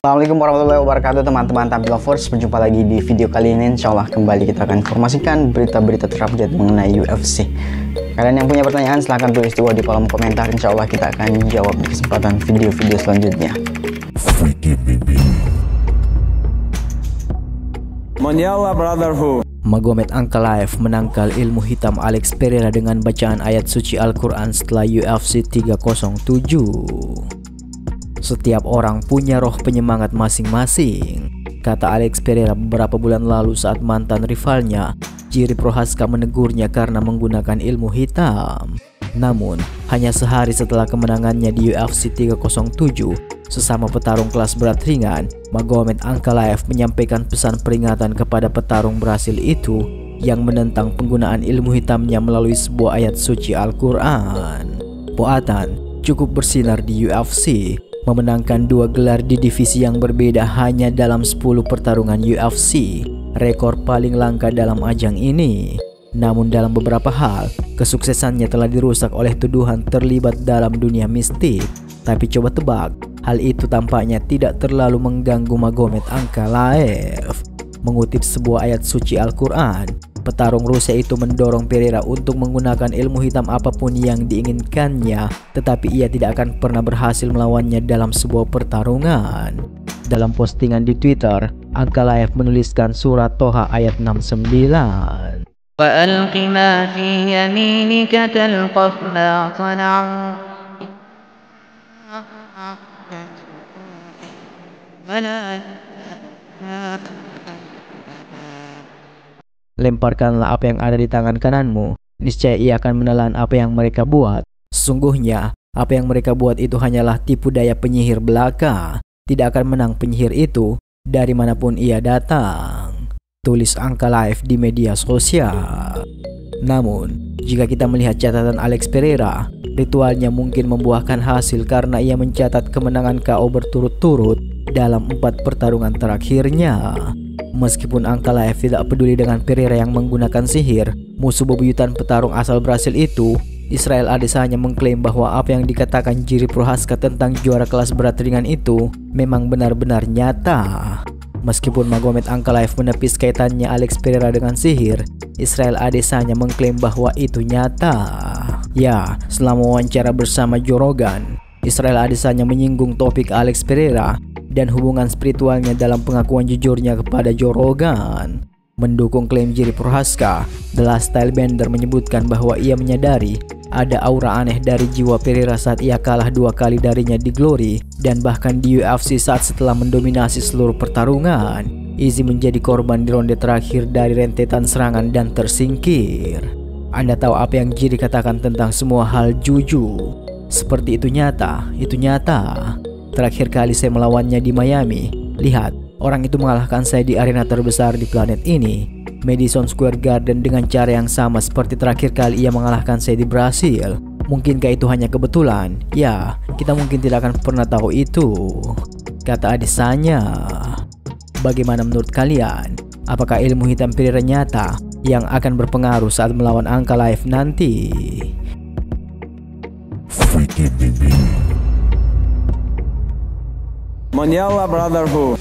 Assalamualaikum warahmatullahi wabarakatuh teman-teman Tampil Lovers. Berjumpa lagi di video kali ini. Insya Allah kembali kita akan informasikan berita-berita terupdate mengenai UFC. Kalian yang punya pertanyaan silahkan tulis di kolom komentar. Insya Allah kita akan jawab di kesempatan video-video selanjutnya. Mondial Brotherhood. Magomed Ankalaev menangkal ilmu hitam Alex Pereira dengan bacaan ayat suci Al-Quran setelah UFC 307. Setiap orang punya roh penyemangat masing-masing, kata Alex Pereira beberapa bulan lalu saat mantan rivalnya, Jiri Prochazka, menegurnya karena menggunakan ilmu hitam. Namun, hanya sehari setelah kemenangannya di UFC 307, sesama petarung kelas berat ringan, Magomed Ankalaev menyampaikan pesan peringatan kepada petarung Brasil itu yang menentang penggunaan ilmu hitamnya melalui sebuah ayat suci Al-Quran. Poatan cukup bersinar di UFC, memenangkan 2 gelar di divisi yang berbeda hanya dalam 10 pertarungan UFC, rekor paling langka dalam ajang ini. Namun dalam beberapa hal, kesuksesannya telah dirusak oleh tuduhan terlibat dalam dunia mistik. Tapi coba tebak, hal itu tampaknya tidak terlalu mengganggu Magomed Ankalaev. Mengutip sebuah ayat suci Al-Quran, petarung Rusia itu mendorong Pereira untuk menggunakan ilmu hitam apapun yang diinginkannya, tetapi ia tidak akan pernah berhasil melawannya dalam sebuah pertarungan. Dalam postingan di Twitter, Ankalaev menuliskan surat Toha ayat 69. وَأَلْقِ مَا فِي يَمِينِكَ تَلْقَفْ مَا صَنَعُوا Lemparkanlah apa yang ada di tangan kananmu, niscaya ia akan menelan apa yang mereka buat. Sesungguhnya, apa yang mereka buat itu hanyalah tipu daya penyihir belaka. Tidak akan menang penyihir itu dari manapun ia datang, tulis Ankalaev di media sosial. Namun, jika kita melihat catatan Alex Pereira, ritualnya mungkin membuahkan hasil karena ia mencatat kemenangan KO berturut-turut dalam 4 pertarungan terakhirnya. Meskipun Ankalaev tidak peduli dengan Pereira yang menggunakan sihir, musuh bebuyutan petarung asal Brasil itu, Israel Adesanya, mengklaim bahwa apa yang dikatakan Jiri Prochazka tentang juara kelas berat ringan itu memang benar-benar nyata. Meskipun Magomed Ankalaev menepis kaitannya Alex Pereira dengan sihir, Israel Adesanya mengklaim bahwa itu nyata. Ya, selama wawancara bersama Joe Rogan, Israel Adesanya menyinggung topik Alex Pereira dan hubungan spiritualnya dalam pengakuan jujurnya kepada Joe Rogan. Mendukung klaim Jiri Prochazka, The Last Stylebender menyebutkan bahwa ia menyadari ada aura aneh dari jiwa Pereira saat ia kalah 2 kali darinya di Glory dan bahkan di UFC saat setelah mendominasi seluruh pertarungan, Izzy menjadi korban di ronde terakhir dari rentetan serangan dan tersingkir. Anda tahu apa yang Jiri katakan tentang semua hal Juju? Seperti itu nyata, itu nyata. Terakhir kali saya melawannya di Miami, lihat, orang itu mengalahkan saya di arena terbesar di planet ini, Madison Square Garden, dengan cara yang sama seperti terakhir kali ia mengalahkan saya di Brasil. Mungkinkah itu hanya kebetulan? Ya, kita mungkin tidak akan pernah tahu itu, kata Adesanya. Bagaimana menurut kalian? Apakah ilmu hitam Pereira nyata yang akan berpengaruh saat melawan Ankalaev nanti? Mondial Brotherhood.